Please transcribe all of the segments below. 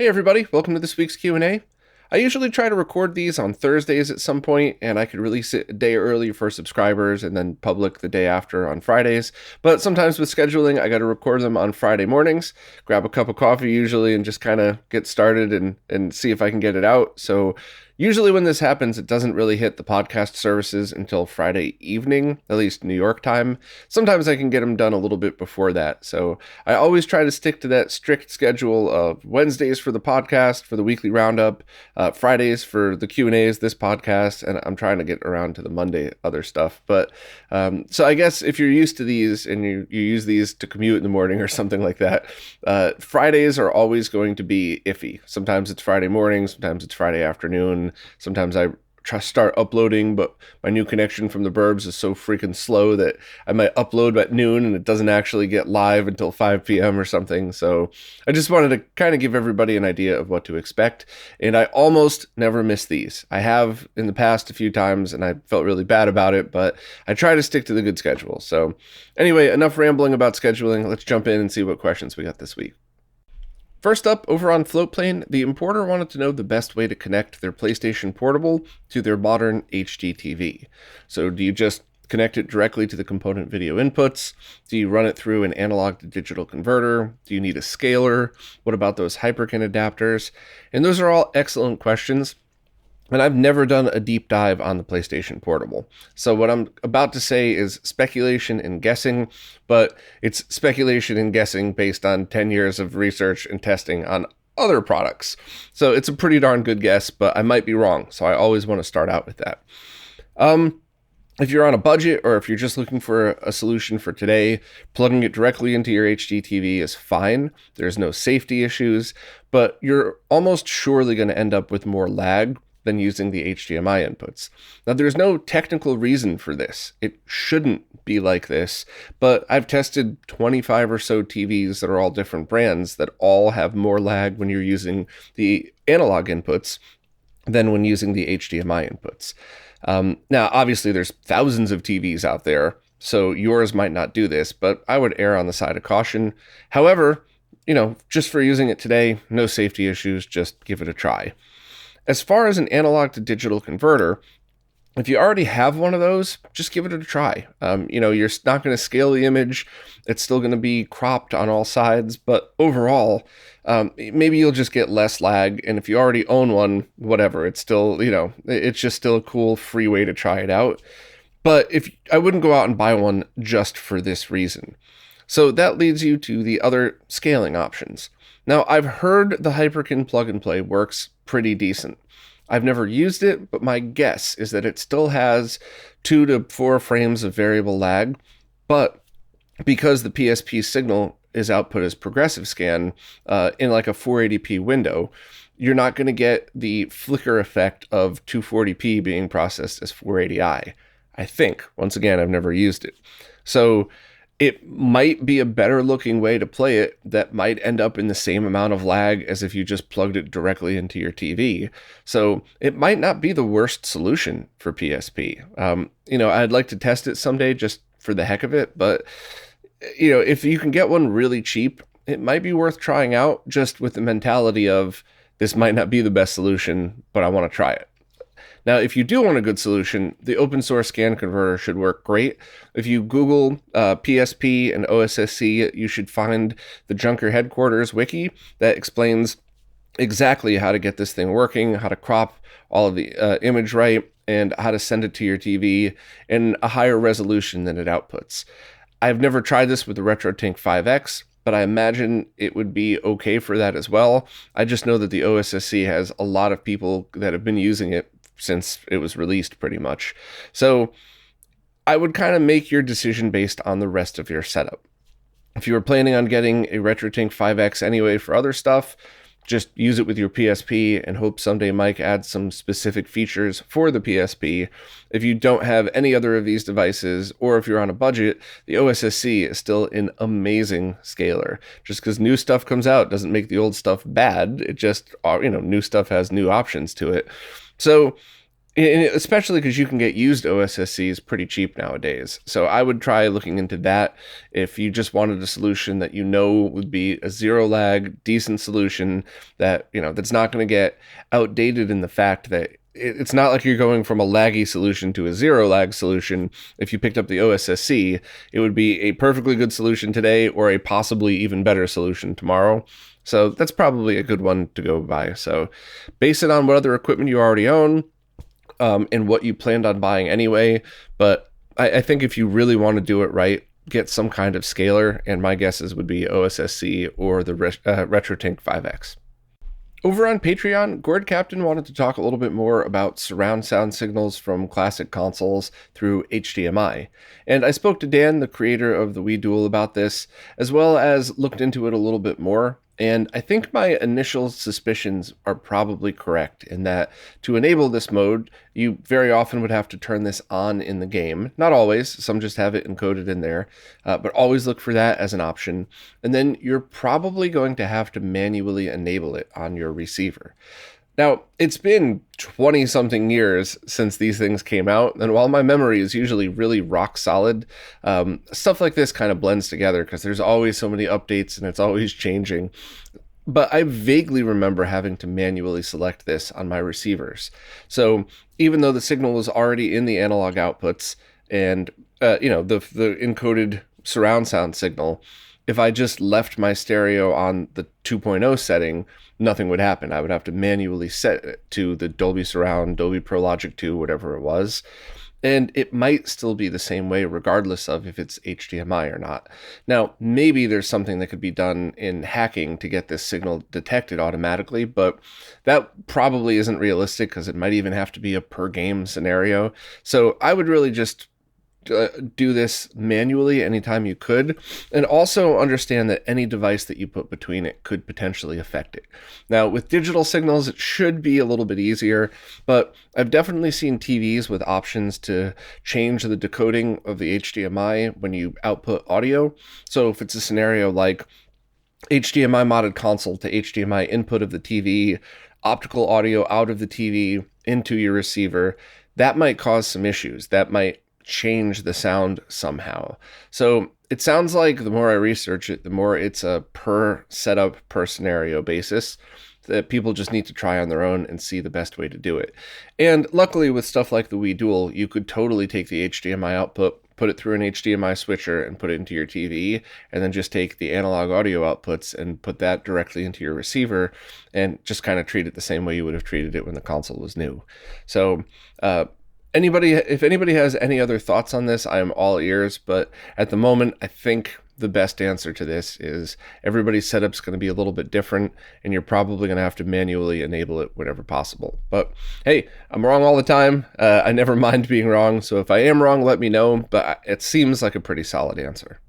Hey everybody, welcome to this week's Q&A. I usually try to record these on Thursdays at some point, and I could release it a day early for subscribers and then public the day after on Fridays. But sometimes with scheduling, I got to record them on Friday mornings, grab a cup of coffee usually, and just kind of get started and see if I can get it out. So usually when this happens, it doesn't really hit the podcast services until Friday evening, at least New York time. Sometimes I can get them done a little bit before that. So I always try to stick to that strict schedule of Wednesdays for the podcast, for the weekly roundup, Fridays for the Q&As, this podcast, and I'm trying to get around to the Monday other stuff. But so I guess if you're used to these and you use these to commute in the morning or something like that, Fridays are always going to be iffy. Sometimes it's Friday morning, sometimes it's Friday afternoon. Sometimes I start uploading, but my new connection from the burbs is so freaking slow that I might upload at noon and it doesn't actually get live until 5 p.m. or something. So I just wanted to kind of give everybody an idea of what to expect. And I almost never miss these. I have in the past a few times and I felt really bad about it, but I try to stick to the good schedule. So anyway, enough rambling about scheduling. Let's jump in and see what questions we got this week. First up, over on Floatplane, the importer wanted to know the best way to connect their PlayStation Portable to their modern HDTV. So do you just connect it directly to the component video inputs? Do you run it through an analog to digital converter? Do you need a scaler? What about those Hyperkin adapters? And those are all excellent questions. And I've never done a deep dive on the PlayStation Portable. So what I'm about to say is speculation and guessing, but it's speculation and guessing based on 10 years of research and testing on other products. So it's a pretty darn good guess, but I might be wrong. So I always want to start out with that. If you're on a budget or if you're just looking for a solution for today, plugging it directly into your HDTV is fine. There's no safety issues, but you're almost surely going to end up with more lag than using the HDMI inputs. Now, there's no technical reason for this. It shouldn't be like this, but I've tested 25 or so TVs that are all different brands that all have more lag when you're using the analog inputs than when using the HDMI inputs. Now, obviously, there's thousands of TVs out there, so yours might not do this, but I would err on the side of caution. However, just for using it today, no safety issues, just give it a try. As far as an analog to digital converter, if you already have one of those, just give it a try. You're not going to scale the image. It's still going to be cropped on all sides, but overall, maybe you'll just get less lag. And if you already own one, whatever, it's still, it's just still a cool free way to try it out. But I wouldn't go out and buy one just for this reason. So that leads you to the other scaling options. Now, I've heard the Hyperkin plug and play works pretty decent. I've never used it, but my guess is that it still has 2 to 4 frames of variable lag, but because the PSP signal is output as progressive scan in like a 480p window, you're not going to get the flicker effect of 240p being processed as 480i. I think. Once again, I've never used it. So it might be a better looking way to play it that might end up in the same amount of lag as if you just plugged it directly into your TV. So it might not be the worst solution for PSP. I'd like to test it someday just for the heck of it, but if you can get one really cheap, it might be worth trying out just with the mentality of this might not be the best solution, but I want to try it. Now, if you do want a good solution, the open source scan converter should work great. If you Google PSP and OSSC, you should find the Junker Headquarters wiki that explains exactly how to get this thing working, how to crop all of the image right, and how to send it to your TV in a higher resolution than it outputs. I've never tried this with the RetroTink 5X, but I imagine it would be okay for that as well. I just know that the OSSC has a lot of people that have been using it since it was released pretty much. So I would kind of make your decision based on the rest of your setup. If you were planning on getting a RetroTink 5X anyway for other stuff, just use it with your PSP and hope someday Mike adds some specific features for the PSP. If you don't have any other of these devices, or if you're on a budget, the OSSC is still an amazing scaler. Just because new stuff comes out doesn't make the old stuff bad. It just, new stuff has new options to it. So And especially because you can get used OSSCs pretty cheap nowadays. So I would try looking into that if you just wanted a solution that you know would be a zero lag, decent solution that, that's not going to get outdated in the fact that it's not like you're going from a laggy solution to a zero lag solution. If you picked up the OSSC, it would be a perfectly good solution today or a possibly even better solution tomorrow. So that's probably a good one to go by. So base it on what other equipment you already own. And what you planned on buying anyway. But I think if you really want to do it right, get some kind of scaler, and my guesses would be OSSC or the RetroTink 5X. Over on Patreon, Gord Captain wanted to talk a little bit more about surround sound signals from classic consoles through HDMI. And I spoke to Dan, the creator of the Wii Dual, about this, as well as looked into it a little bit more. And I think my initial suspicions are probably correct in that to enable this mode, you very often would have to turn this on in the game. Not always, some just have it encoded in there, but always look for that as an option. And then you're probably going to have to manually enable it on your receiver. Now, it's been 20-something years since these things came out, and while my memory is usually really rock solid, stuff like this kind of blends together because there's always so many updates and it's always changing. But I vaguely remember having to manually select this on my receivers. So even though the signal was already in the analog outputs and, the encoded surround sound signal, if I just left my stereo on the 2.0 setting, nothing would happen. I would have to manually set it to the Dolby Surround, Dolby Pro Logic 2, whatever it was. And it might still be the same way regardless of if it's HDMI or not. Now, maybe there's something that could be done in hacking to get this signal detected automatically, but that probably isn't realistic because it might even have to be a per game scenario. So I would really just do this manually anytime you could, and also understand that any device that you put between it could potentially affect it. Now, with digital signals, it should be a little bit easier, but I've definitely seen TVs with options to change the decoding of the HDMI when you output audio. So if it's a scenario like HDMI modded console to HDMI input of the TV, optical audio out of the TV into your receiver, that might cause some issues. That might change the sound somehow. So it sounds like the more I research it, the more it's a per setup, per scenario basis that people just need to try on their own and see the best way to do it. And luckily with stuff like the Wii Dual, you could totally take the HDMI output, put it through an HDMI switcher and put it into your TV, and then just take the analog audio outputs and put that directly into your receiver and just kind of treat it the same way you would have treated it when the console was new. So, if anybody has any other thoughts on this, I am all ears, but at the moment, I think the best answer to this is everybody's setup's going to be a little bit different, and you're probably going to have to manually enable it whenever possible. But hey, I'm wrong all the time. I never mind being wrong, so if I am wrong, let me know, but it seems like a pretty solid answer.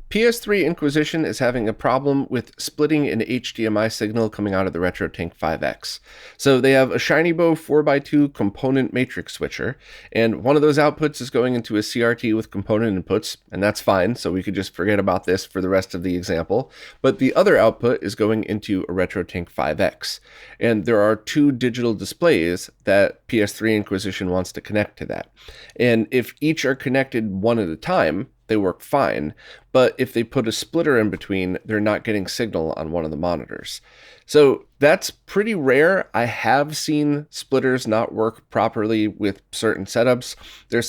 PS3 Inquisition is having a problem with splitting an HDMI signal coming out of the RetroTink 5X. So they have a ShinyBow 4x2 component matrix switcher, and one of those outputs is going into a CRT with component inputs, and that's fine, so we could just forget about this for the rest of the example. But the other output is going into a RetroTink 5X, and there are two digital displays that PS3 Inquisition wants to connect to that. And if each are connected one at a time, they work fine, but if they put a splitter in between, they're not getting signal on one of the monitors. So that's pretty rare. I have seen splitters not work properly with certain setups. There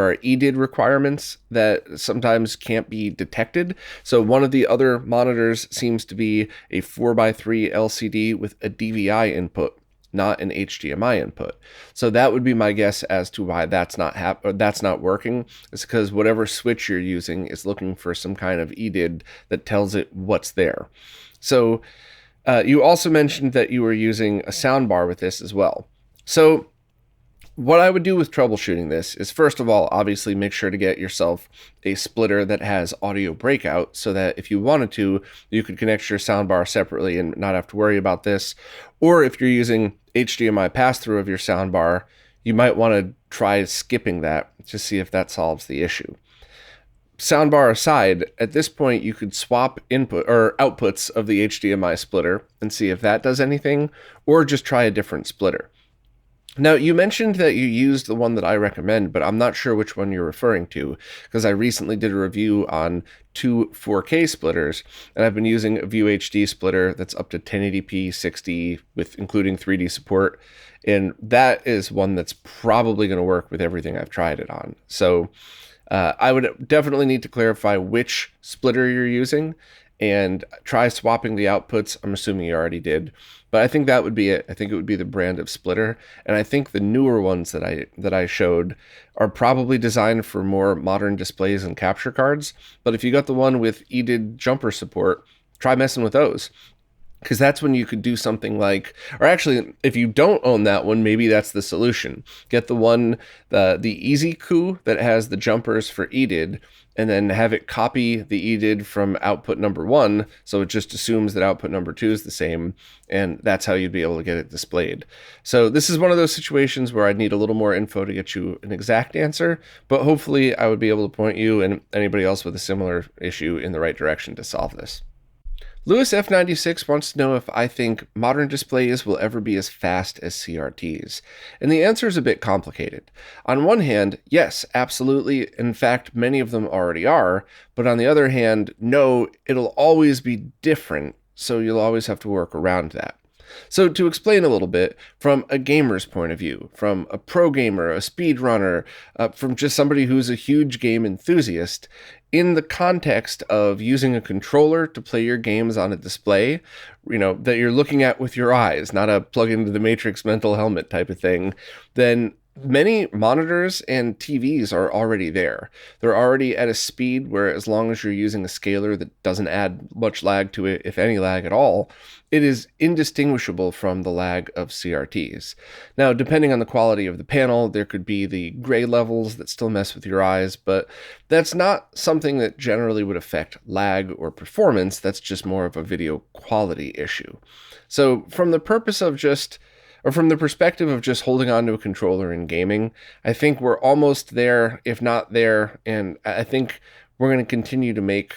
are EDID requirements that sometimes can't be detected. So one of the other monitors seems to be a 4x3 LCD with a DVI input, not an HDMI input. So that would be my guess as to why that's not working. It's because whatever switch you're using is looking for some kind of EDID that tells it what's there. So you also mentioned that you were using a soundbar with this as well. So what I would do with troubleshooting this is, first of all, obviously make sure to get yourself a splitter that has audio breakout so that if you wanted to, you could connect your soundbar separately and not have to worry about this. Or if you're using HDMI pass-through of your soundbar, you might want to try skipping that to see if that solves the issue. Soundbar aside, at this point you could swap input or outputs of the HDMI splitter and see if that does anything, or just try a different splitter. Now, you mentioned that you used the one that I recommend, but I'm not sure which one you're referring to, because I recently did a review on two 4K splitters, and I've been using a View HD splitter that's up to 1080p 60 with including 3D support, and that is one that's probably going to work with everything I've tried it on. So I would definitely need to clarify which splitter you're using and try swapping the outputs. I'm assuming you already did, but I think that would be it. I think it would be the brand of splitter, and I think the newer ones that I showed are probably designed for more modern displays and capture cards. But if you got the one with EDID jumper support, try messing with those. Because that's when you could do something like, or actually, if you don't own that one, maybe that's the solution. Get the one, the Easy Coup that has the jumpers for EDID, and then have it copy the EDID from output number 1, so it just assumes that output number 2 is the same, and that's how you'd be able to get it displayed. So this is one of those situations where I'd need a little more info to get you an exact answer, but hopefully I would be able to point you and anybody else with a similar issue in the right direction to solve this. Lewis F96 wants to know if I think modern displays will ever be as fast as CRTs. And the answer is a bit complicated. On one hand, yes, absolutely. In fact, many of them already are. But on the other hand, no, it'll always be different. So you'll always have to work around that. So to explain a little bit, from a gamer's point of view, from a pro gamer, a speedrunner, from just somebody who's a huge game enthusiast, in the context of using a controller to play your games on a display, that you're looking at with your eyes, not a plug into the Matrix mental helmet type of thing, then many monitors and TVs are already there. They're already at a speed where, as long as you're using a scaler that doesn't add much lag to it, if any lag at all, it is indistinguishable from the lag of CRTs. Now, depending on the quality of the panel, there could be the gray levels that still mess with your eyes, but that's not something that generally would affect lag or performance. That's just more of a video quality issue. So from the perspective of just holding on to a controller in gaming, I think we're almost there, if not there, and I think we're going to continue to make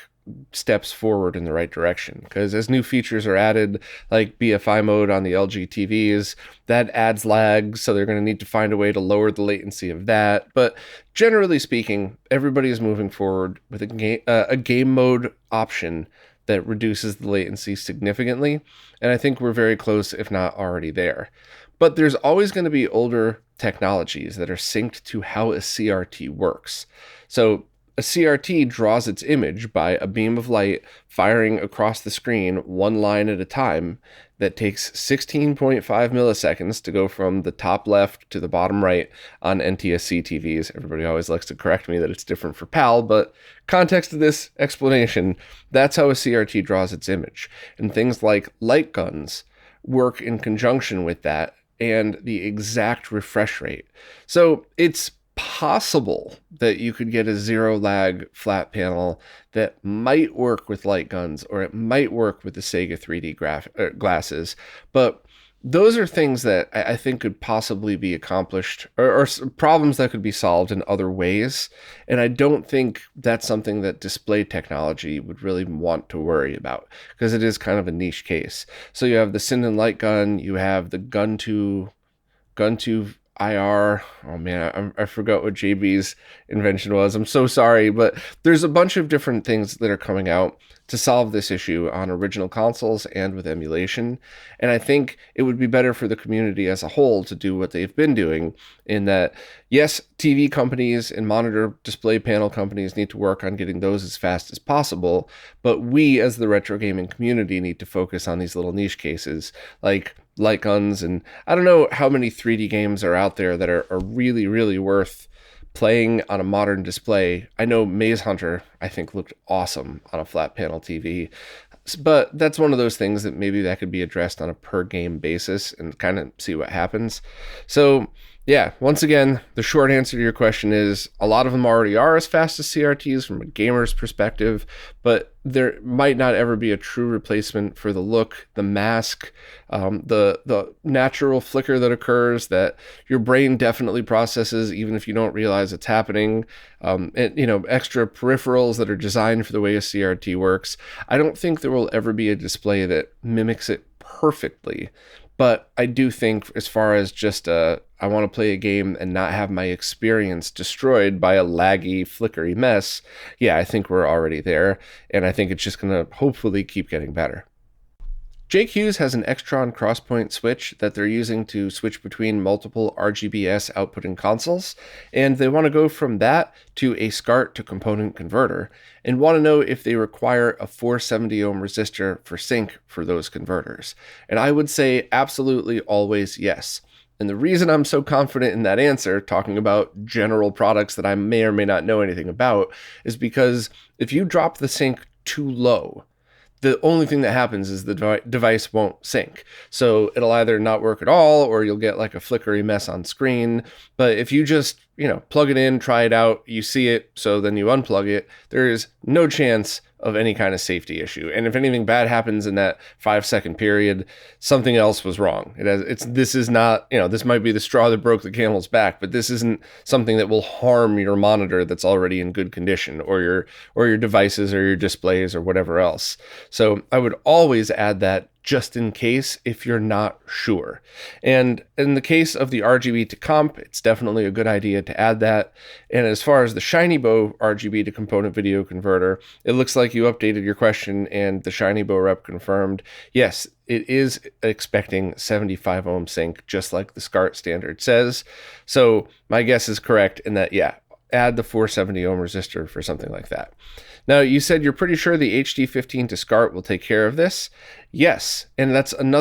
steps forward in the right direction, because as new features are added, like BFI mode on the LG TVs, that adds lag, so they're going to need to find a way to lower the latency of that. But generally speaking, everybody is moving forward with a game mode option that reduces the latency significantly, and I think we're very close, if not already there. But there's always going to be older technologies that are synced to how a CRT works. So a CRT draws its image by a beam of light firing across the screen one line at a time that takes 16.5 milliseconds to go from the top left to the bottom right on NTSC TVs. Everybody always likes to correct me that it's different for PAL, but context of this explanation, that's how a CRT draws its image. And things like light guns work in conjunction with that and the exact refresh rate. So it's possible that you could get a zero lag flat panel that might work with light guns, or it might work with the Sega 3D glasses, but those are things that I think could possibly be accomplished, or problems that could be solved in other ways, and I don't think that's something that display technology would really want to worry about, because it is kind of a niche case. So you have the Sinden light gun, you have the gun to IR. Oh man, I forgot what JB's invention was. I'm so sorry, but there's a bunch of different things that are coming out to solve this issue on original consoles and with emulation. And I think it would be better for the community as a whole to do what they've been doing, in that, yes, TV companies and monitor display panel companies need to work on getting those as fast as possible, but we as the retro gaming community need to focus on these little niche cases like light guns. And I don't know how many 3D games are out there that are really, really worth playing on a modern display. I know Maze Hunter, I think, looked awesome on a flat panel TV, but that's one of those things that maybe that could be addressed on a per game basis and kind of see what happens. So yeah, once again, the short answer to your question is a lot of them already are as fast as CRTs from a gamer's perspective, but there might not ever be a true replacement for the look, the mask, the natural flicker that occurs that your brain definitely processes even if you don't realize it's happening, and extra peripherals that are designed for the way a CRT works. I don't think there will ever be a display that mimics it perfectly, But I do think, as far as just I want to play a game and not have my experience destroyed by a laggy, flickery mess, yeah, I think we're already there, and I think it's just going to hopefully keep getting better. Jake Hughes has an Extron crosspoint switch that they're using to switch between multiple RGBS outputting consoles, and they want to go from that to a SCART to component converter, and want to know if they require a 470 ohm resistor for sync for those converters. And I would say absolutely always yes. And the reason I'm so confident in that answer, talking about general products that I may or may not know anything about, is because if you drop the sync too low, the only thing that happens is the device won't sync. So it'll either not work at all, or you'll get like a flickery mess on screen. But if you just, plug it in, try it out, you see it, so then you unplug it, there is no chance of any kind of safety issue. And if anything bad happens in that 5-second period, something else was wrong. This is not, this might be the straw that broke the camel's back, but this isn't something that will harm your monitor that's already in good condition, or your devices or your displays or whatever else. So I would always add that, just in case, if you're not sure. And in the case of the RGB to comp, it's definitely a good idea to add that. And as far as the ShinyBo RGB to component video converter, it looks like you updated your question and the ShinyBo rep confirmed, yes, it is expecting 75 ohm sync, just like the SCART standard says. So my guess is correct in that, yeah, add the 470 ohm resistor for something like that. Now, you said you're pretty sure the HD15 to SCART will take care of this. Yes, and that's one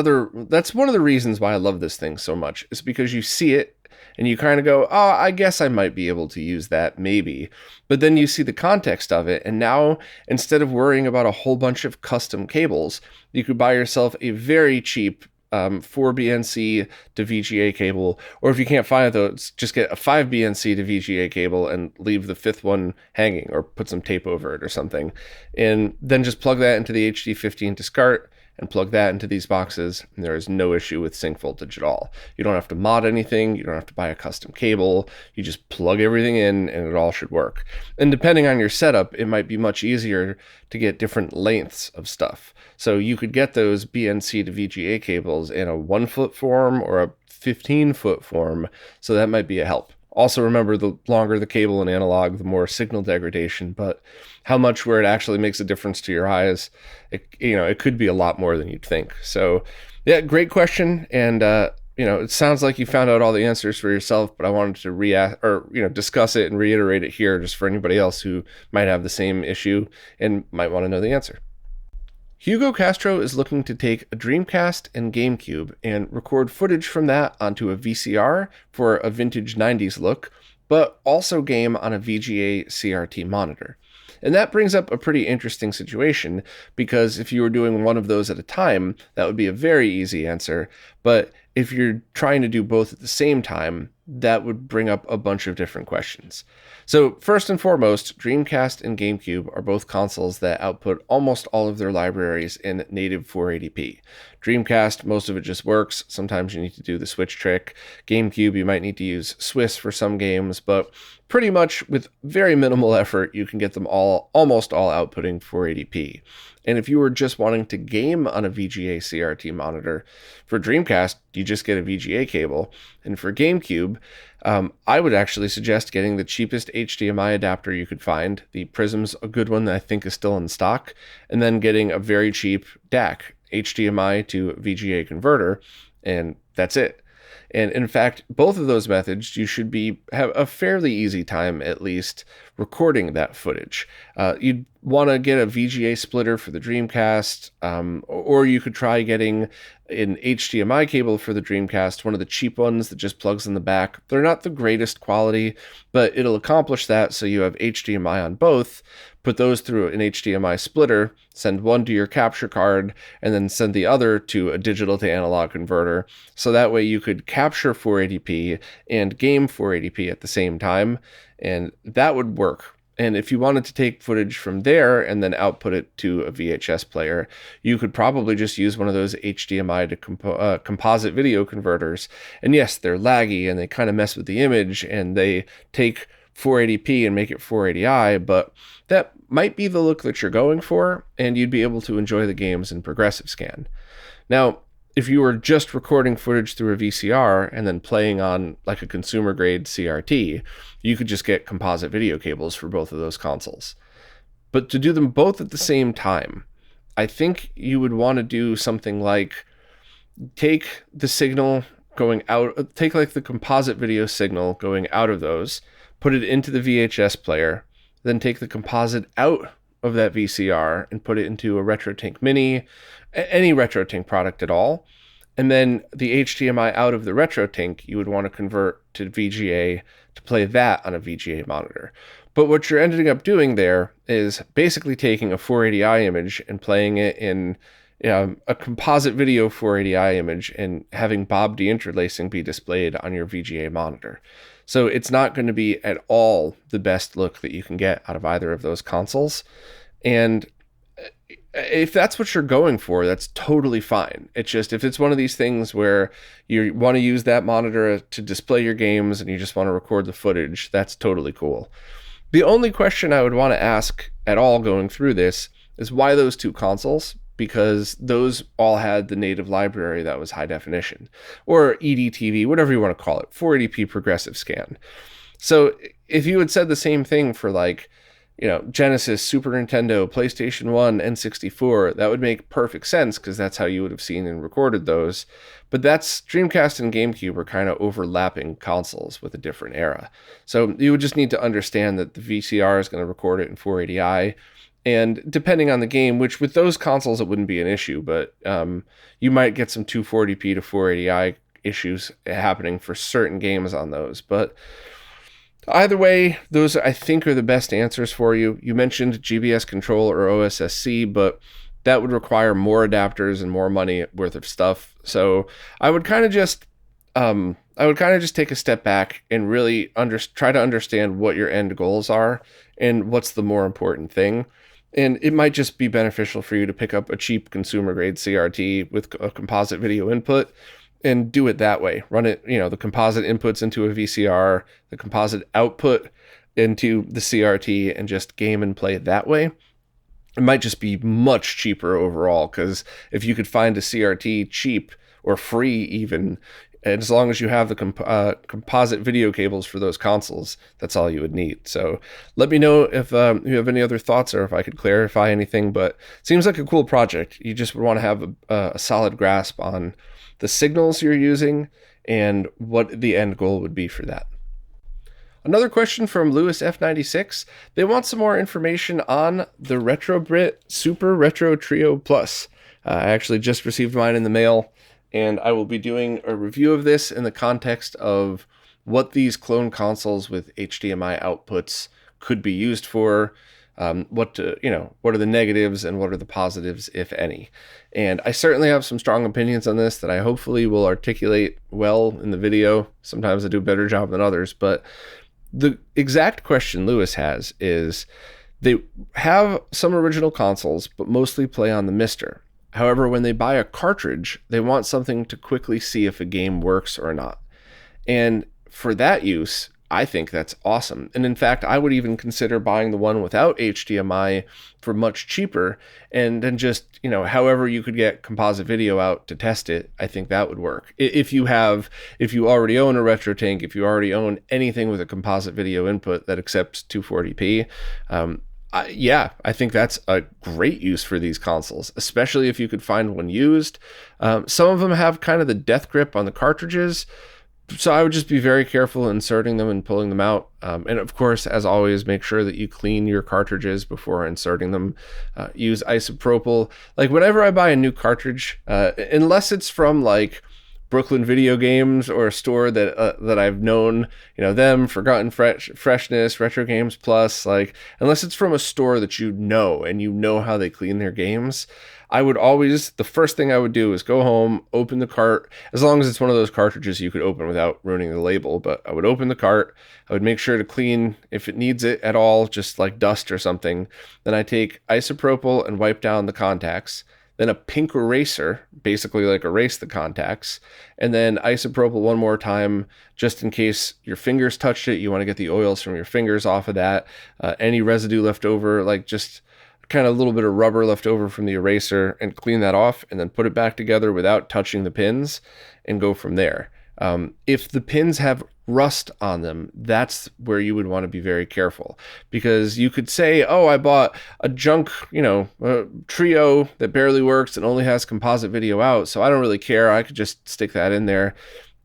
of the reasons why I love this thing so much, is because you see it and you kind of go, oh, I guess I might be able to use that, maybe. But then you see the context of it, and now, instead of worrying about a whole bunch of custom cables, you could buy yourself a very cheap 4BNC to VGA cable, or if you can't find those, just get a 5BNC to VGA cable and leave the fifth one hanging, or put some tape over it or something, and then just plug that into the HD15 to SCART and plug that into these boxes, and there is no issue with sync voltage at all. You don't have to mod anything, you don't have to buy a custom cable, you just plug everything in and it all should work. And depending on your setup, it might be much easier to get different lengths of stuff. So you could get those BNC to VGA cables in a 1-foot form or a 15-foot form, so that might be a help. Also, remember, the longer the cable and analog, the more signal degradation, but how much where it actually makes a difference to your eyes, it could be a lot more than you'd think. So yeah, great question. And, it sounds like you found out all the answers for yourself, but I wanted to discuss it and reiterate it here, just for anybody else who might have the same issue and might want to know the answer. Hugo Castro is looking to take a Dreamcast and GameCube and record footage from that onto a VCR for a vintage 90s look, but also game on a VGA CRT monitor. And that brings up a pretty interesting situation, because if you were doing one of those at a time, that would be a very easy answer. But if you're trying to do both at the same time, that would bring up a bunch of different questions. So first and foremost, Dreamcast and GameCube are both consoles that output almost all of their libraries in native 480p. Dreamcast, most of it just works. Sometimes you need to do the switch trick. GameCube, you might need to use Swiss for some games, but pretty much with very minimal effort, you can get them almost all outputting 480p. And if you were just wanting to game on a VGA CRT monitor, for Dreamcast, you just get a VGA cable. And for GameCube, I would actually suggest getting the cheapest HDMI adapter you could find. The Prism's a good one that I think is still in stock. And then getting a very cheap DAC, HDMI to VGA converter, and that's it. And in fact, both of those methods, you should have a fairly easy time, at least, recording that footage. You'd want to get a VGA splitter for the Dreamcast, or you could try getting an HDMI cable for the Dreamcast, one of the cheap ones that just plugs in the back. They're not the greatest quality, but it'll accomplish that, so you have HDMI on both. Put those through an HDMI splitter, send one to your capture card, and then send the other to a digital to analog converter. So that way you could capture 480p and game 480p at the same time, and that would work. And if you wanted to take footage from there and then output it to a VHS player, you could probably just use one of those HDMI to composite video converters. And yes, they're laggy and they kind of mess with the image and they take 480p and make it 480i, but that might be the look that you're going for, and you'd be able to enjoy the games in progressive scan. Now, if you were just recording footage through a VCR and then playing on like a consumer grade CRT, you could just get composite video cables for both of those consoles. But to do them both at the same time, I think you would want to do something like take the signal going out, take like the composite video signal going out of those, put it into the VHS player, then take the composite out of that VCR and put it into a RetroTink Mini, any RetroTink product at all. And then the HDMI out of the RetroTink, you would want to convert to VGA to play that on a VGA monitor. But what you're ending up doing there is basically taking a 480i image and playing it in a composite video 480i image and having Bob deinterlacing be displayed on your VGA monitor. So it's not going to be at all the best look that you can get out of either of those consoles. And if that's what you're going for, that's totally fine. It's just, if it's one of these things where you want to use that monitor to display your games and you just want to record the footage, that's totally cool. The only question I would want to ask at all going through this is why those two consoles? Because those all had the native library that was high definition, or EDTV, whatever you want to call it, 480p progressive scan. So if you had said the same thing for like, Genesis, Super Nintendo, PlayStation 1, N64, that would make perfect sense because that's how you would have seen and recorded those. But that's Dreamcast and GameCube are kind of overlapping consoles with a different era. So you would just need to understand that the VCR is going to record it in 480i. And depending on the game, which with those consoles, it wouldn't be an issue, but you might get some 240p to 480i issues happening for certain games on those. But either way, those I think are the best answers for you. You mentioned GBS Control or OSSC, but that would require more adapters and more money worth of stuff. So I would kind of just take a step back and really try to understand what your end goals are and what's the more important thing. And it might just be beneficial for you to pick up a cheap consumer grade CRT with a composite video input and do it that way. Run it, the composite inputs into a VCR, the composite output into the CRT, and just game and play it that way. It might just be much cheaper overall, because if you could find a CRT cheap or free even, and as long as you have the composite video cables for those consoles, that's all you would need. So let me know if you have any other thoughts or if I could clarify anything, but it seems like a cool project. You just would want to have a solid grasp on the signals you're using and what the end goal would be for that. Another question from Lewis F96. They want some more information on the RetroBrit Super Retro Trio Plus. I actually just received mine in the mail, and I will be doing a review of this in the context of what these clone consoles with HDMI outputs could be used for, what are the negatives and what are the positives, if any. And I certainly have some strong opinions on this that I hopefully will articulate well in the video. Sometimes I do a better job than others, but the exact question Lewis has is they have some original consoles, but mostly play on the Mister. However, when they buy a cartridge, they want something to quickly see if a game works or not. And for that use, I think that's awesome. And in fact, I would even consider buying the one without HDMI for much cheaper. And then just, however you could get composite video out to test it, I think that would work. If you already own a RetroTink, if you already own anything with a composite video input that accepts 240p, I think that's a great use for these consoles, especially if you could find one used. Some of them have kind of the death grip on the cartridges, so I would just be very careful inserting them and pulling them out. And of course, as always, make sure that you clean your cartridges before inserting them. Use isopropyl. Like whenever I buy a new cartridge, unless it's from like Brooklyn Video Games or a store that I've known, them, Forgotten Freshness, Retro Games Plus, like unless it's from a store that and you know how they clean their games, the first thing I would do is go home, open the cart, as long as it's one of those cartridges you could open without ruining the label, but I would open the cart, I would make sure to clean if it needs it at all, just like dust or something. Then I take isopropyl and wipe down the contacts. Then a pink eraser, basically like erase the contacts, and then isopropyl one more time, just in case your fingers touched it. You want to get the oils from your fingers off of that. Any residue left over, like just kind of a little bit of rubber left over from the eraser and clean that off and then put it back together without touching the pins and go from there. If the pins have rust on them, that's where you would want to be very careful, because you could say, oh, I bought a junk, a trio that barely works and only has composite video out, so I don't really care. I could just stick that in there.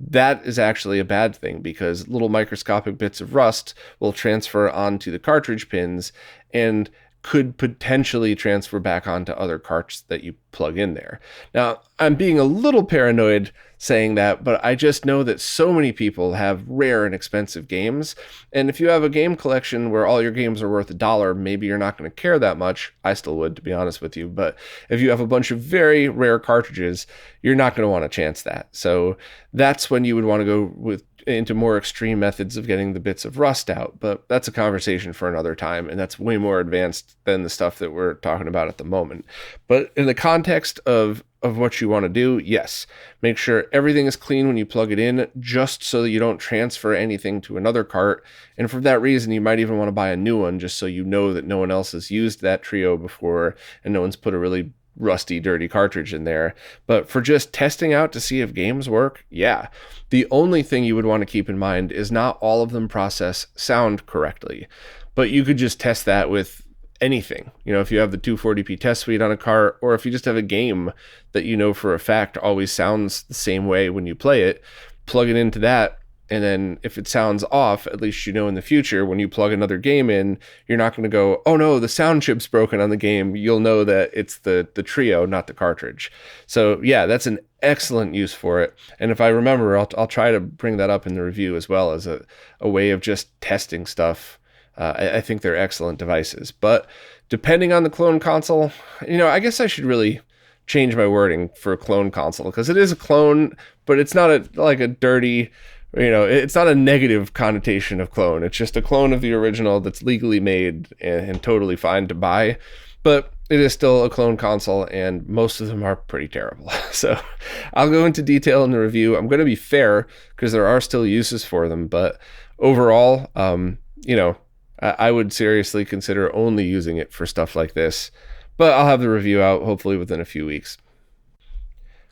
That is actually a bad thing, because little microscopic bits of rust will transfer onto the cartridge pins and could potentially transfer back onto other carts that you plug in there. Now, I'm being a little paranoid saying that, but I just know that so many people have rare and expensive games. And if you have a game collection where all your games are worth $1, maybe you're not going to care that much. I still would, to be honest with you. But if you have a bunch of very rare cartridges, you're not going to want to chance that. So that's when you would want to go into more extreme methods of getting the bits of rust out. But that's a conversation for another time, and that's way more advanced than the stuff that we're talking about at the moment. But in the context of what you want to do, yes, make sure everything is clean when you plug it in, just so that you don't transfer anything to another cart. And for that reason, you might even want to buy a new one, just so you know that no one else has used that trio before and no one's put a really rusty, dirty cartridge in there. But for just testing out to see if games work, yeah. The only thing you would want to keep in mind is not all of them process sound correctly, but you could just test that with anything. If you have the 240p test suite on a cart, or if you just have a game that you know for a fact always sounds the same way when you play it, plug it into that. And then if it sounds off, at least in the future, when you plug another game in, you're not going to go, oh no, the sound chip's broken on the game. You'll know that it's the trio, not the cartridge. So yeah, that's an excellent use for it. And if I remember, I'll try to bring that up in the review as well, as a way of just testing stuff. I think they're excellent devices. But depending on the clone console, I guess I should really change my wording for a clone console, because it is a clone, but it's not a dirty, it's not a negative connotation of clone. It's just a clone of the original that's legally made and totally fine to buy. But it is still a clone console, and most of them are pretty terrible. So I'll go into detail in the review. I'm going to be fair, because there are still uses for them. But overall, I would seriously consider only using it for stuff like this. But I'll have the review out hopefully within a few weeks.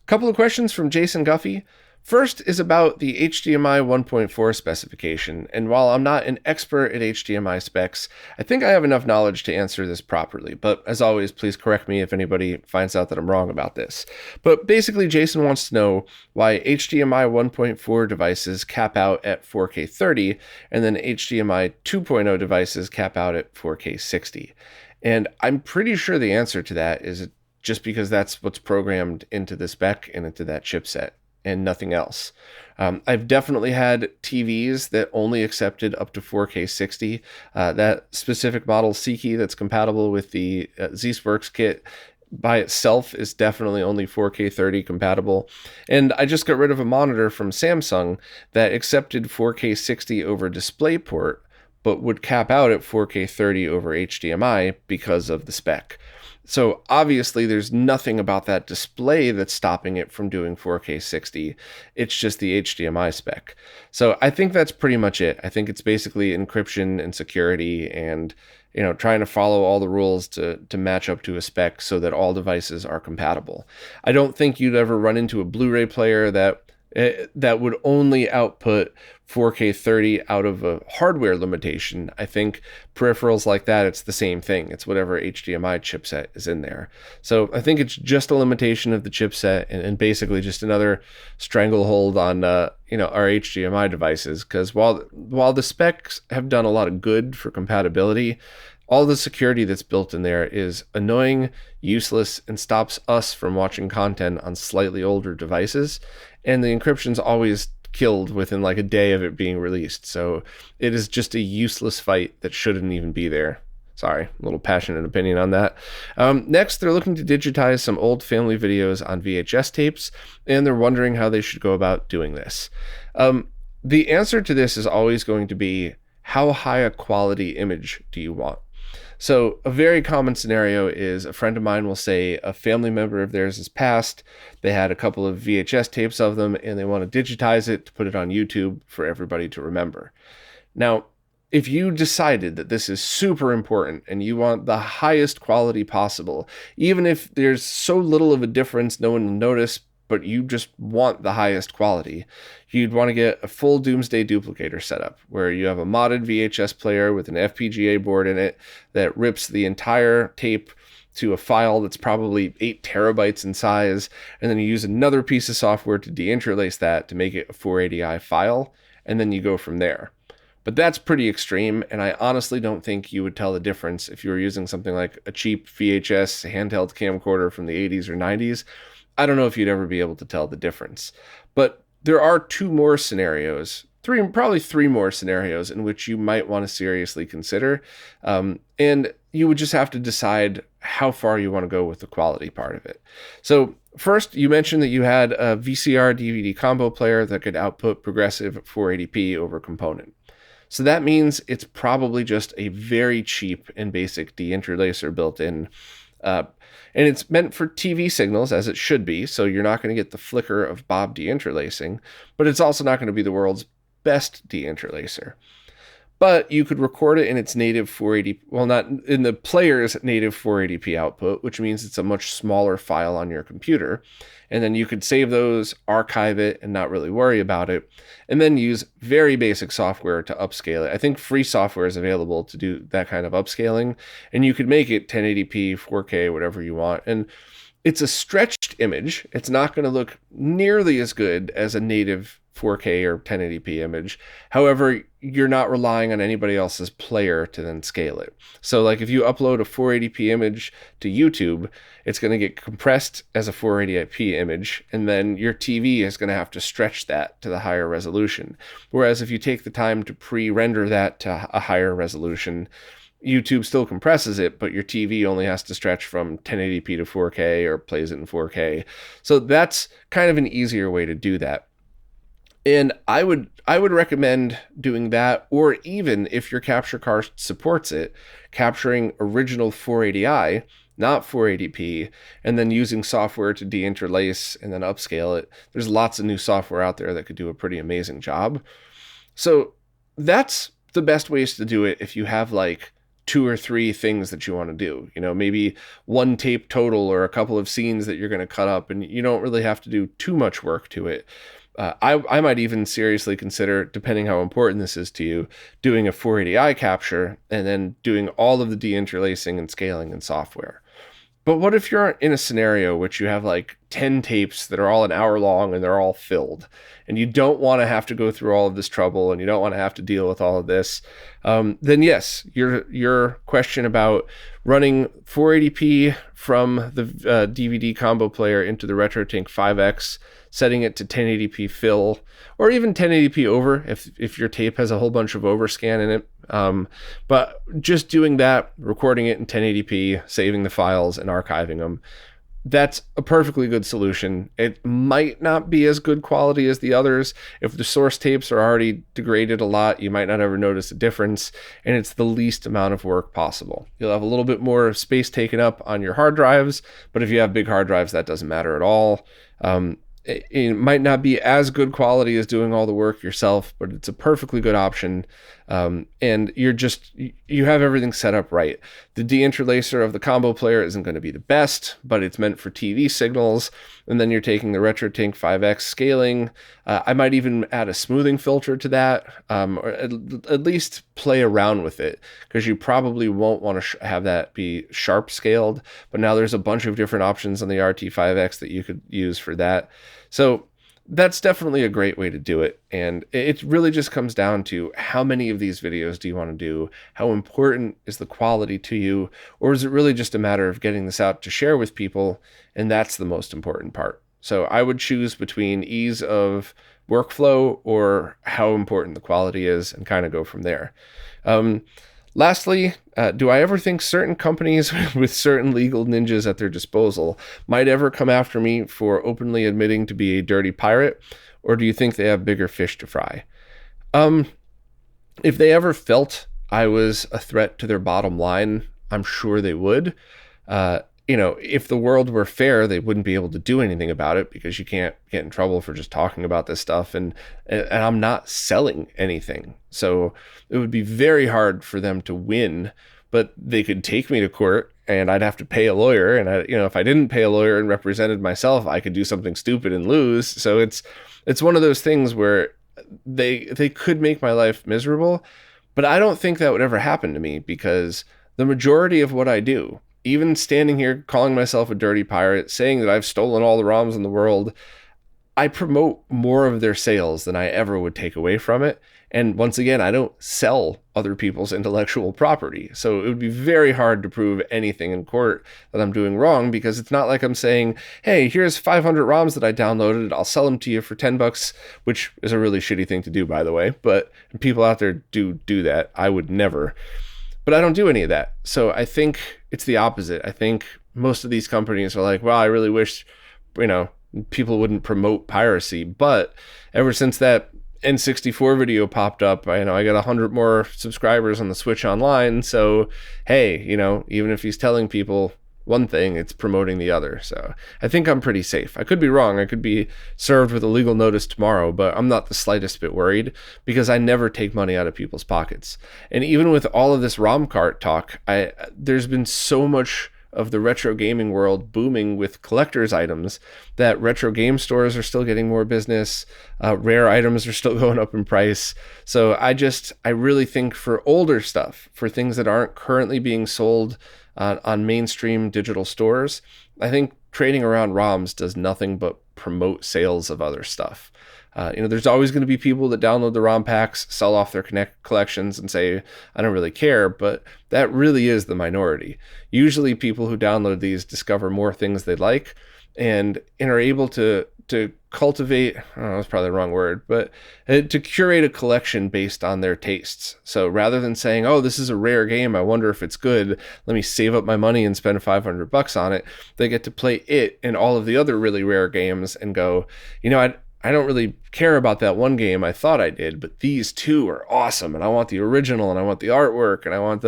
A couple of questions from Jason Guffey. First is about the HDMI 1.4 specification, and while I'm not an expert at HDMI specs, I think I have enough knowledge to answer this properly, but as always, please correct me if anybody finds out that I'm wrong about this. But basically, Jason wants to know why HDMI 1.4 devices cap out at 4K 30, and then HDMI 2.0 devices cap out at 4K 60. And I'm pretty sure the answer to that is just because that's what's programmed into the spec and into that chipset, and nothing else. I've definitely had TVs that only accepted up to 4K 60. That specific model Seiki that's compatible with the ZSWorks kit by itself is definitely only 4K 30 compatible. And I just got rid of a monitor from Samsung that accepted 4K 60 over DisplayPort, but would cap out at 4K 30 over HDMI because of the spec. So obviously there's nothing about that display that's stopping it from doing 4K 60. It's just the HDMI spec. So I think that's pretty much it. I think it's basically encryption and security and, trying to follow all the rules to match up to a spec so that all devices are compatible. I don't think you'd ever run into a Blu-ray player that would only output 4K 30 out of a hardware limitation. I think peripherals like that, it's the same thing. It's whatever HDMI chipset is in there. So I think it's just a limitation of the chipset and basically just another stranglehold on our HDMI devices. Because while the specs have done a lot of good for compatibility, all the security that's built in there is annoying, useless, and stops us from watching content on slightly older devices. And the encryption's always killed within like a day of it being released. So it is just a useless fight that shouldn't even be there. Sorry, a little passionate opinion on that. Next, they're looking to digitize some old family videos on VHS tapes, and they're wondering how they should go about doing this. The answer to this is always going to be, how high a quality image do you want? So a very common scenario is a friend of mine will say a family member of theirs has passed. They had a couple of VHS tapes of them and they want to digitize it to put it on YouTube for everybody to remember. Now, if you decided that this is super important and you want the highest quality possible, even if there's so little of a difference no one will notice, but you just want the highest quality, you'd want to get a full Doomsday duplicator setup where you have a modded VHS player with an FPGA board in it that rips the entire tape to a file that's probably 8 terabytes in size, and then you use another piece of software to deinterlace that to make it a 480i file, and then you go from there. But that's pretty extreme, and I honestly don't think you would tell the difference if you were using something like a cheap VHS handheld camcorder from the 80s or 90s. I don't know if you'd ever be able to tell the difference. But there are probably three more scenarios in which you might want to seriously consider. And you would just have to decide how far you want to go with the quality part of it. So first, you mentioned that you had a VCR DVD combo player that could output progressive 480p over component. So that means it's probably just a very cheap and basic deinterlacer built in. And it's meant for TV signals, as it should be, so you're not going to get the flicker of Bob deinterlacing, but it's also not going to be the world's best deinterlacer. But you could record it in its native 480, well, not in the player's native 480p output, which means it's a much smaller file on your computer. And then you could save those, archive it, and not really worry about it. And then use very basic software to upscale it. I think free software is available to do that kind of upscaling. And you could make it 1080p, 4K, whatever you want. And it's a stretched image. It's not going to look nearly as good as a native 4K or 1080p image. However, you're not relying on anybody else's player to then scale it. So like if you upload a 480p image to YouTube, it's going to get compressed as a 480p image, and then your TV is going to have to stretch that to the higher resolution. Whereas if you take the time to pre-render that to a higher resolution, YouTube still compresses it, but your TV only has to stretch from 1080p to 4K or plays it in 4K. So that's kind of an easier way to do that. And I would recommend doing that, or even if your capture card supports it, capturing original 480i, not 480p, and then using software to deinterlace and then upscale it. There's lots of new software out there that could do a pretty amazing job. So that's the best ways to do it if you have like 2 or 3 things that you want to do. You know, maybe one tape total or a couple of scenes that you're going to cut up, and you don't really have to do too much work to it. I might even seriously consider, depending how important this is to you, doing a 480i capture and then doing all of the deinterlacing and scaling in software. But what if you're in a scenario which you have like 10 tapes that are all an hour long and they're all filled, and you don't want to have to go through all of this trouble and you don't want to have to deal with all of this, then yes, your question about running 480p from the DVD combo player into the RetroTink 5X, setting it to 1080p fill, or even 1080p over if your tape has a whole bunch of overscan in it. But just doing that, recording it in 1080p, saving the files and archiving them, that's a perfectly good solution. It might not be as good quality as the others. If the source tapes are already degraded a lot, you might not ever notice a difference, and it's the least amount of work possible. You'll have a little bit more space taken up on your hard drives, but if you have big hard drives, that doesn't matter at all. It might not be as good quality as doing all the work yourself, but it's a perfectly good option. And you have everything set up right. The deinterlacer of the combo player isn't going to be the best, but it's meant for TV signals. And then you're taking the RetroTink 5X scaling. I might even add a smoothing filter to that, or at least play around with it, because you probably won't want to have that be sharp scaled. But now there's a bunch of different options on the RT5X that you could use for that. So that's definitely a great way to do it. And it really just comes down to how many of these videos do you want to do? How important is the quality to you? Or is it really just a matter of getting this out to share with people? And that's the most important part. So I would choose between ease of workflow or how important the quality is and kind of go from there. Lastly, do I ever think certain companies with certain legal ninjas at their disposal might ever come after me for openly admitting to be a dirty pirate? Or do you think they have bigger fish to fry? If they ever felt I was a threat to their bottom line, I'm sure they would. if the world were fair, they wouldn't be able to do anything about it because you can't get in trouble for just talking about this stuff. And I'm not selling anything. So it would be very hard for them to win, but they could take me to court and I'd have to pay a lawyer. And if I didn't pay a lawyer and represented myself, I could do something stupid and lose. So it's one of those things where they could make my life miserable, but I don't think that would ever happen to me because the majority of what I do, even standing here calling myself a dirty pirate, saying that I've stolen all the ROMs in the world, I promote more of their sales than I ever would take away from it. And once again, I don't sell other people's intellectual property. So it would be very hard to prove anything in court that I'm doing wrong, because it's not like I'm saying, hey, here's 500 ROMs that I downloaded. I'll sell them to you for $10, which is a really shitty thing to do, by the way. But people out there do that. I would never. But I don't do any of that. So I think it's the opposite. I think most of these companies are like, well, I really wish, people wouldn't promote piracy. But ever since that N64 video popped up, I got 100 more subscribers on the Switch Online. So, hey, even if he's telling people one thing, it's promoting the other. So I think I'm pretty safe. I could be wrong. I could be served with a legal notice tomorrow, but I'm not the slightest bit worried because I never take money out of people's pockets. And even with all of this ROM cart talk, there's been so much of the retro gaming world booming with collector's items that retro game stores are still getting more business. Rare items are still going up in price. So I really think for older stuff, for things that aren't currently being sold on mainstream digital stores, I think trading around ROMs does nothing but promote sales of other stuff. There's always going to be people that download the ROM packs, sell off their collections and say, I don't really care, but that really is the minority. Usually people who download these discover more things they like and are able to cultivate, I don't know, that's probably the wrong word, but to curate a collection based on their tastes. So rather than saying, oh, this is a rare game, I wonder if it's good, let me save up my money and spend $500 on it, they get to play it and all of the other really rare games and go, I don't really care about that one game. I thought I did, but these two are awesome. And I want the original and I want the artwork and I want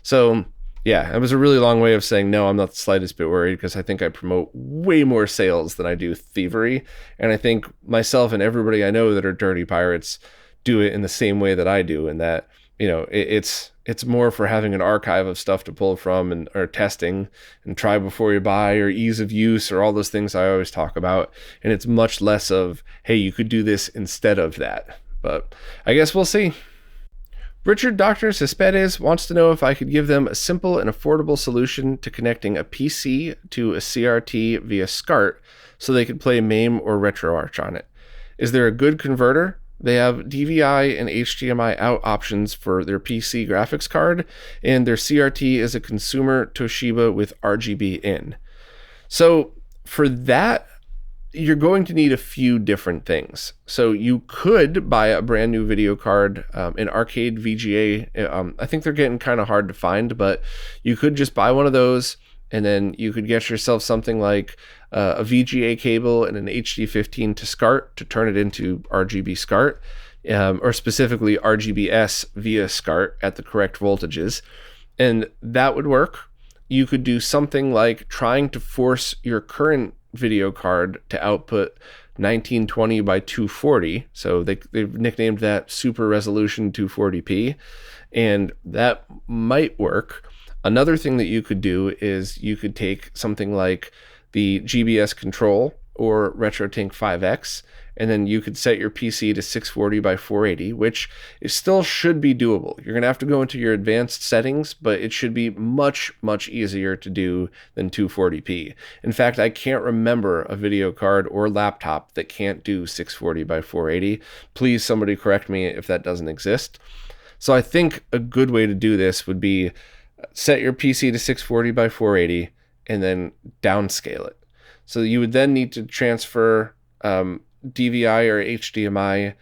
so yeah, it was a really long way of saying, no, I'm not the slightest bit worried because I think I promote way more sales than I do thievery. And I think myself and everybody I know that are dirty pirates do it in the same way that I do. And that, it's more for having an archive of stuff to pull from or testing and try before you buy or ease of use or all those things I always talk about. And it's much less of, hey, you could do this instead of that. But I guess we'll see. Richard Dr. Cespedes wants to know if I could give them a simple and affordable solution to connecting a PC to a CRT via SCART so they could play MAME or RetroArch on it. Is there a good converter? They have DVI and HDMI out options for their PC graphics card, and their CRT is a consumer Toshiba with RGB in. So for that, you're going to need a few different things. So you could buy a brand new video card, an arcade VGA. I think they're getting kind of hard to find, but you could just buy one of those, and then you could get yourself something like a VGA cable and an HD15 to SCART to turn it into RGB SCART, or specifically RGBS via SCART at the correct voltages. And that would work. You could do something like trying to force your current video card to output 1920 by 240. So they've nicknamed that Super Resolution 240p, and that might work. Another thing that you could do is you could take something like the GBS Control or RetroTink 5X, and then you could set your PC to 640 by 480, which still should be doable. You're going to have to go into your advanced settings, but it should be much, much easier to do than 240p. In fact, I can't remember a video card or laptop that can't do 640 by 480. Please, somebody correct me if that doesn't exist. So I think a good way to do this would be set your PC to 640 by 480 and then downscale it. So you would then need to transfer DVI or HDMI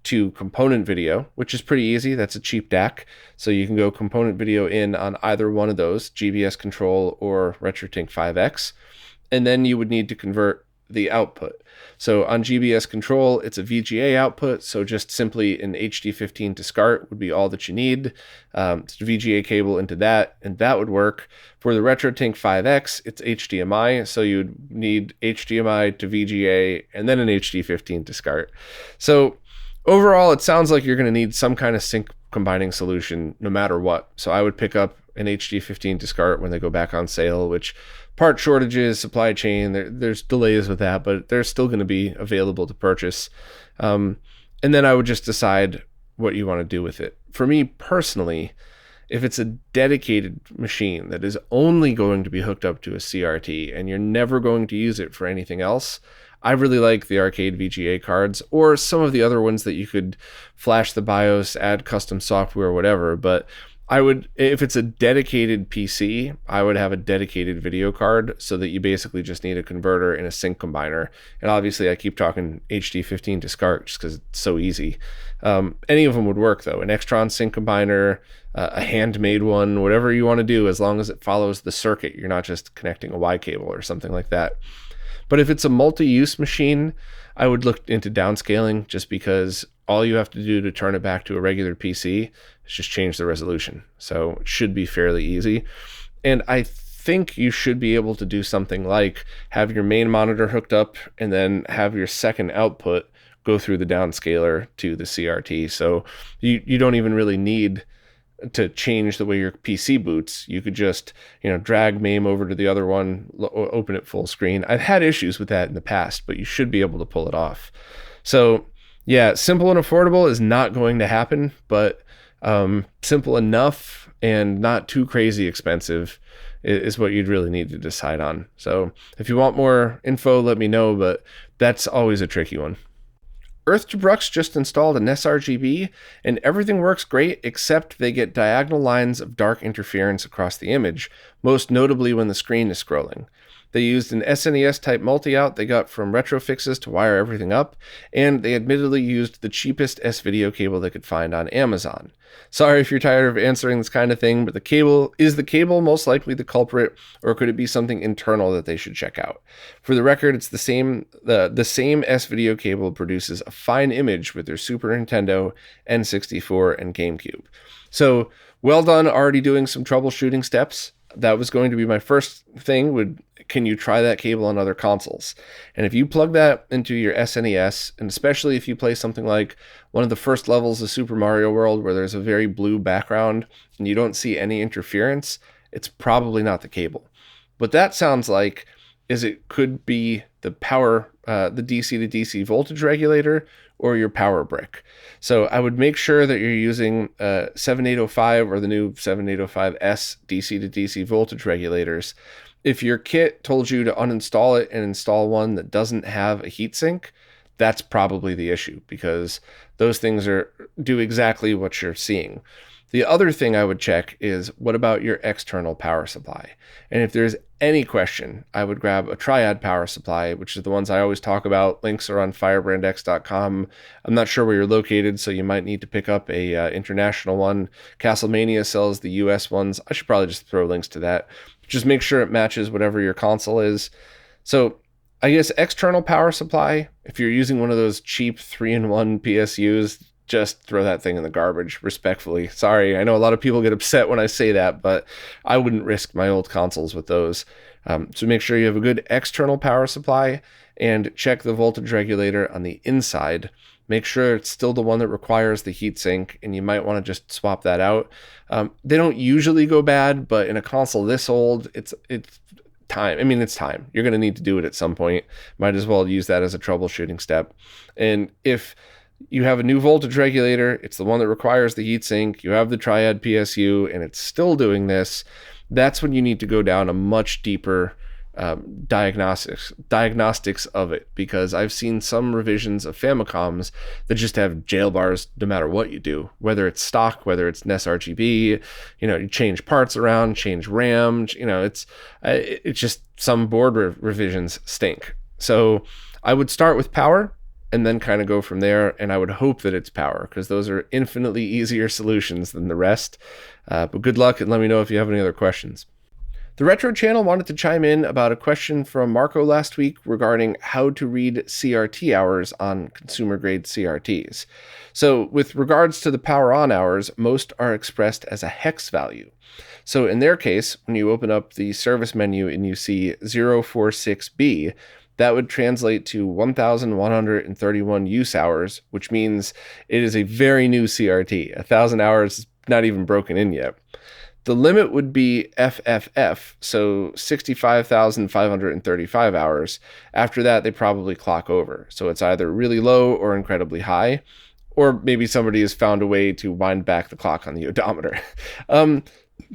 to component video, which is pretty easy. That's a cheap DAC. So you can go component video in on either one of those, GBS Control or RetroTink 5X. And then you would need to convert the output. So on GBS control, it's a VGA output, so just simply an HD15 to SCART would be all that you need. It's a VGA cable into that, and that would work. For the RetroTink 5X, it's HDMI, so you'd need HDMI to VGA and then an HD15 to SCART. So overall, it sounds like you're going to need some kind of sync combining solution no matter what. So I would pick up an HD15 to SCART when they go back on sale, which part shortages, supply chain, there's delays with that, but they're still going to be available to purchase. And then I would just decide what you want to do with it. For me personally, if it's a dedicated machine that is only going to be hooked up to a CRT and you're never going to use it for anything else, I really like the arcade VGA cards or some of the other ones that you could flash the BIOS, add custom software, whatever. But I would, if it's a dedicated PC, I would have a dedicated video card so that you basically just need a converter and a sync combiner. And obviously I keep talking HD15 to SCART just because it's so easy. Any of them would work though. An Extron sync combiner, a handmade one, whatever you want to do, as long as it follows the circuit. You're not just connecting a Y cable or something like that. But if it's a multi-use machine, I would look into downscaling just because all you have to do to turn it back to a regular PC is just change the resolution. So it should be fairly easy. And I think you should be able to do something like have your main monitor hooked up and then have your second output go through the downscaler to the CRT. So you don't even really need to change the way your PC boots. You could just, drag MAME over to the other one, open it full screen. I've had issues with that in the past, but you should be able to pull it off. So yeah, simple and affordable is not going to happen, but simple enough and not too crazy expensive is what you'd really need to decide on. So if you want more info, let me know, but that's always a tricky one. Earth to Brooks just installed a NESRGB, and everything works great except they get diagonal lines of dark interference across the image, most notably when the screen is scrolling. They used an SNES type multi-out they got from Retrofixes to wire everything up, and they admittedly used the cheapest S-video cable they could find on Amazon. Sorry if you're tired of answering this kind of thing, but is the cable most likely the culprit, or could it be something internal that they should check out? For the record, it's the same S-video cable produces a fine image with their Super Nintendo, N64, and GameCube. So, well done already doing some troubleshooting steps. That was going to be my first thing, can you try that cable on other consoles? And if you plug that into your SNES, and especially if you play something like one of the first levels of Super Mario World where there's a very blue background and you don't see any interference, it's probably not the cable. What that sounds like is it could be the power, the DC to DC voltage regulator, or your power brick. So I would make sure that you're using 7805 or the new 7805S DC to DC voltage regulators. If your kit told you to uninstall it and install one that doesn't have a heatsink, that's probably the issue, because those things do exactly what you're seeing. The other thing I would check is, what about your external power supply? And if there's any question, I would grab a triad power supply, which is the ones I always talk about. Links are on firebrandx.com. I'm not sure where you're located, so you might need to pick up a international one. Castlemania sells the US ones. I should probably just throw links to that. Just make sure it matches whatever your console is. So I guess external power supply, if you're using one of those cheap 3-in-1 PSUs, just throw that thing in the garbage, respectfully. Sorry, I know a lot of people get upset when I say that, but I wouldn't risk my old consoles with those. So make sure you have a good external power supply and check the voltage regulator on the inside. Make sure it's still the one that requires the heatsink, and you might want to just swap that out. They don't usually go bad, but in a console this old, it's time. I mean, it's time. You're going to need to do it at some point. Might as well use that as a troubleshooting step. And if you have a new voltage regulator, it's the one that requires the heatsink, you have the triad PSU, and it's still doing this, that's when you need to go down a much deeper diagnostics of it, because I've seen some revisions of Famicoms that just have jail bars no matter what you do, whether it's stock, whether it's NESRGB, you change parts around, change RAM, it's just some board revisions stink. So I would start with power and then kind of go from there, and I would hope that it's power, because those are infinitely easier solutions than the rest. But good luck, and let me know if you have any other questions. The Retro channel wanted to chime in about a question from Marco last week regarding how to read CRT hours on consumer-grade CRTs. So with regards to the power on hours, most are expressed as a hex value. So in their case, when you open up the service menu and you see 046B, that would translate to 1,131 use hours, which means it is a very new CRT. 1,000 hours is not even broken in yet. The limit would be FFF, so 65,535 hours. After that, they probably clock over. So it's either really low or incredibly high, or maybe somebody has found a way to wind back the clock on the odometer.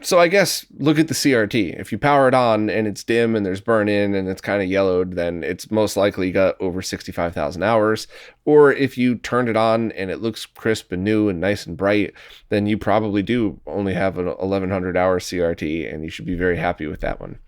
So I guess look at the CRT. If you power it on and it's dim and there's burn-in and it's kind of yellowed, then it's most likely got over 65,000 hours. Or if you turned it on and it looks crisp and new and nice and bright, then you probably do only have an 1,100-hour CRT, and you should be very happy with that one.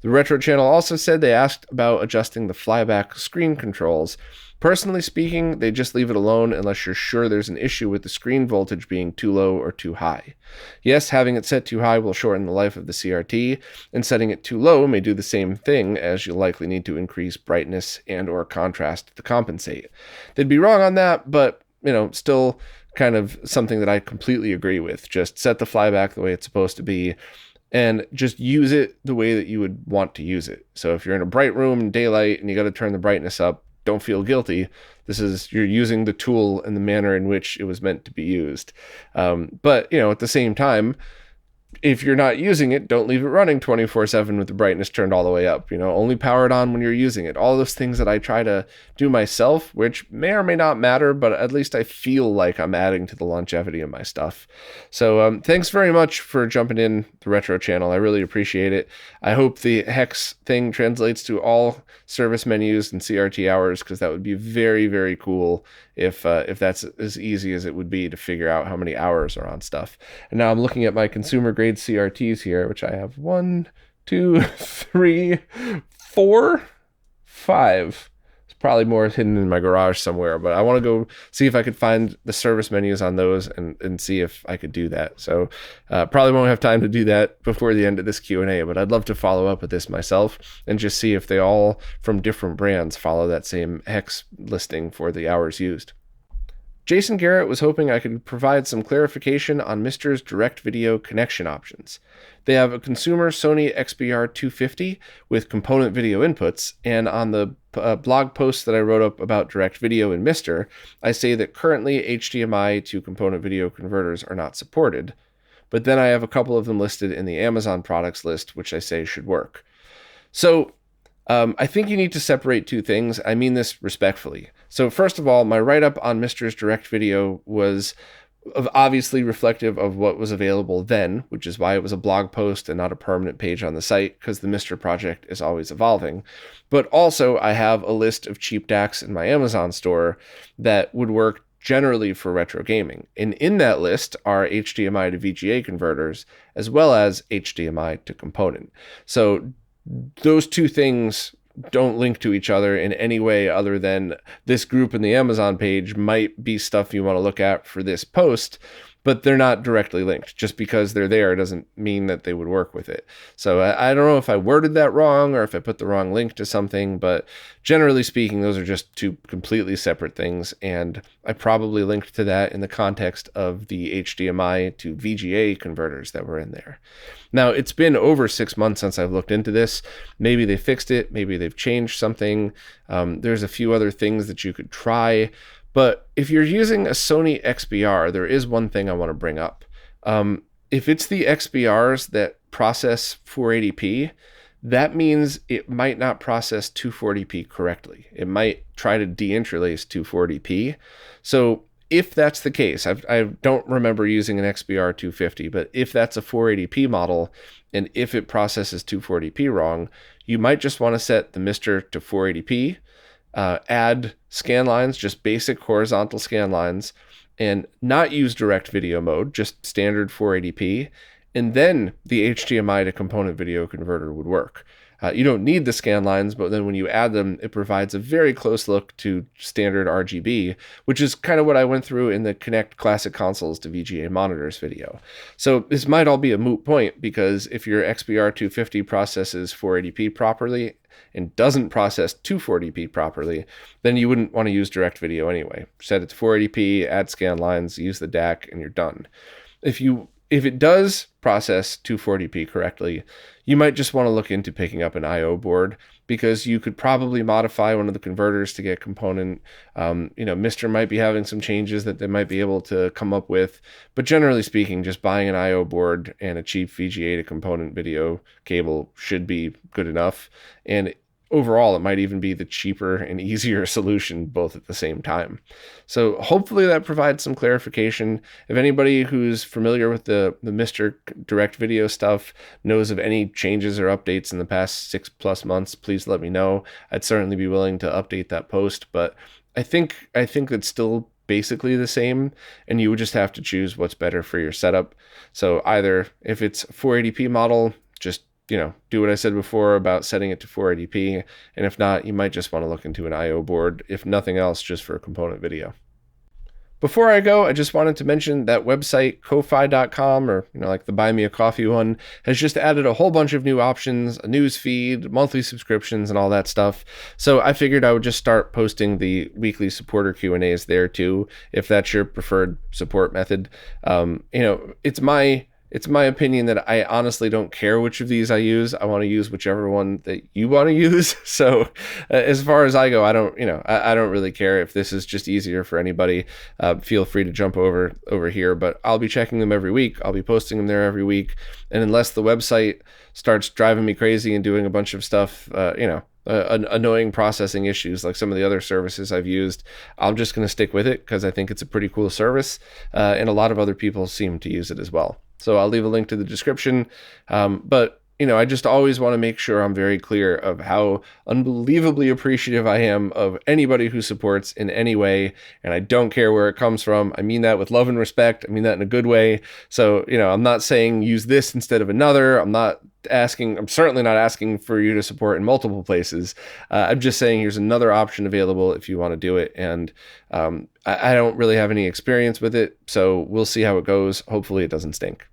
The Retro channel also said they asked about adjusting the flyback screen controls. Personally speaking, they just leave it alone unless you're sure there's an issue with the screen voltage being too low or too high. Yes, having it set too high will shorten the life of the CRT, and setting it too low may do the same thing, as you'll likely need to increase brightness and or contrast to compensate. They'd be wrong on that, but, still kind of something that I completely agree with. Just set the flyback the way it's supposed to be, and just use it the way that you would want to use it. So if you're in a bright room in daylight and you got to turn the brightness up, don't feel guilty. You're using the tool in the manner in which it was meant to be used. But at the same time, if you're not using it, don't leave it running 24/7 with the brightness turned all the way up. Only power it on when you're using it. All those things that I try to do myself, which may or may not matter, but at least I feel like I'm adding to the longevity of my stuff. So thanks very much for jumping in the Retro channel. I really appreciate it. I hope the hex thing translates to all service menus and CRT hours, because that would be very, very cool if that's as easy as it would be to figure out how many hours are on stuff. And now I'm looking at my consumer grade CRTs here, which I have 1, 2, 3, 4, 5. There's probably more hidden in my garage somewhere, but I want to go see if I could find the service menus on those and see if I could do that. So probably won't have time to do that before the end of this Q&A, but I'd love to follow up with this myself and just see if they all from different brands follow that same hex listing for the hours used. Jason Garrett was hoping I could provide some clarification on Mister's direct video connection options. They have a consumer Sony XBR250 with component video inputs, and on the blog post that I wrote up about direct video in Mister, I say that currently HDMI to component video converters are not supported, but then I have a couple of them listed in the Amazon products list, which I say should work. So I think you need to separate two things. I mean this respectfully. So first of all, my write-up on Mister's direct video was obviously reflective of what was available then, which is why it was a blog post and not a permanent page on the site, because the Mister project is always evolving. But also, I have a list of cheap DACs in my Amazon store that would work generally for retro gaming. And in that list are HDMI to VGA converters, as well as HDMI to component. So those two things don't link to each other in any way other than this group in the Amazon page might be stuff you want to look at for this post, but they're not directly linked. Just because they're there doesn't mean that they would work with it. So I don't know if I worded that wrong or if I put the wrong link to something, but generally speaking, those are just two completely separate things. And I probably linked to that in the context of the HDMI to VGA converters that were in there. Now, it's been over 6 months since I've looked into this. Maybe they fixed it. Maybe they've changed something. There's a few other things that you could try. But if you're using a Sony XBR, there is one thing I want to bring up. If it's the XBRs that process 480p, that means it might not process 240p correctly. It might try to deinterlace 240p. So if that's the case, I don't remember using an XBR 250, but if that's a 480p model, and if it processes 240p wrong, you might just want to set the Mister to 480p, add scan lines, just basic horizontal scan lines, and not use direct video mode, just standard 480p, and then the HDMI to component video converter would work. You don't need the scan lines, but then when you add them, it provides a very close look to standard RGB, which is kind of what I went through in the Connect Classic Consoles to VGA Monitors video. So this might all be a moot point, because if your XBR250 processes 480p properly and doesn't process 240p properly, then you wouldn't want to use direct video anyway. Set it to 480p, add scan lines, use the DAC, and you're done. If it does process 240p correctly, you might just want to look into picking up an I/O board, because you could probably modify one of the converters to get component. Mister might be having some changes that they might be able to come up with, but generally speaking, just buying an I/O board and a cheap VGA to component video cable should be good enough. And overall, it might even be the cheaper and easier solution both at the same time. So hopefully that provides some clarification. If anybody who's familiar with the Mr. Direct Video stuff knows of any changes or updates in the past 6+ months, please let me know. I'd certainly be willing to update that post, but I think it's still basically the same, and you would just have to choose what's better for your setup. So either if it's 480p model, just do what I said before about setting it to 480p. And if not, you might just want to look into an I/O board, if nothing else, just for component video. Before I go, I just wanted to mention that website, ko-fi.com, or like the Buy Me a Coffee one, has just added a whole bunch of new options, a news feed, monthly subscriptions, and all that stuff. So I figured I would just start posting the weekly supporter Q&As there too, if that's your preferred support method. It's my opinion that I honestly don't care which of these I use. I want to use whichever one that you want to use. So as far as I go, I don't really care if this is just easier for anybody. Feel free to jump over here, but I'll be checking them every week. I'll be posting them there every week. And unless the website starts driving me crazy and doing a bunch of stuff, annoying processing issues like some of the other services I've used, I'm just going to stick with it because I think it's a pretty cool service. And a lot of other people seem to use it as well. So I'll leave a link to the description. But I just always want to make sure I'm very clear of how unbelievably appreciative I am of anybody who supports in any way. And I don't care where it comes from. I mean that with love and respect. I mean that in a good way. So, I'm not saying use this instead of another. I'm certainly not asking for you to support in multiple places. I'm just saying here's another option available if you want to do it. And I don't really have any experience with it, so we'll see how it goes. Hopefully it doesn't stink.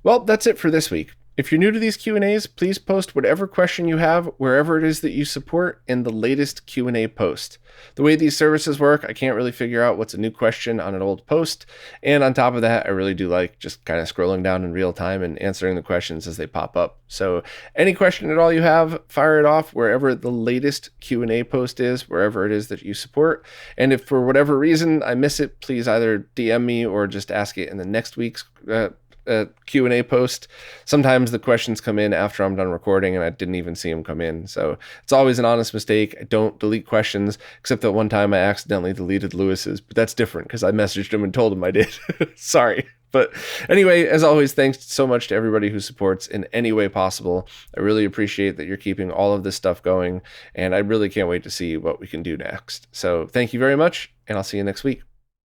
Well, that's it for this week. If you're new to these Q&As, please post whatever question you have wherever it is that you support in the latest Q&A post. The way these services work, I can't really figure out what's a new question on an old post. And on top of that, I really do like just kind of scrolling down in real time and answering the questions as they pop up. So any question at all you have, fire it off wherever the latest Q&A post is, wherever it is that you support. And if for whatever reason I miss it, please either DM me or just ask it in the next week's Q&A post. Sometimes the questions come in after I'm done recording and I didn't even see them come in. So it's always an honest mistake. I don't delete questions, except that one time I accidentally deleted Lewis's, but that's different because I messaged him and told him I did. Sorry. But anyway, as always, thanks so much to everybody who supports in any way possible. I really appreciate that you're keeping all of this stuff going, and I really can't wait to see what we can do next. So thank you very much, and I'll see you next week.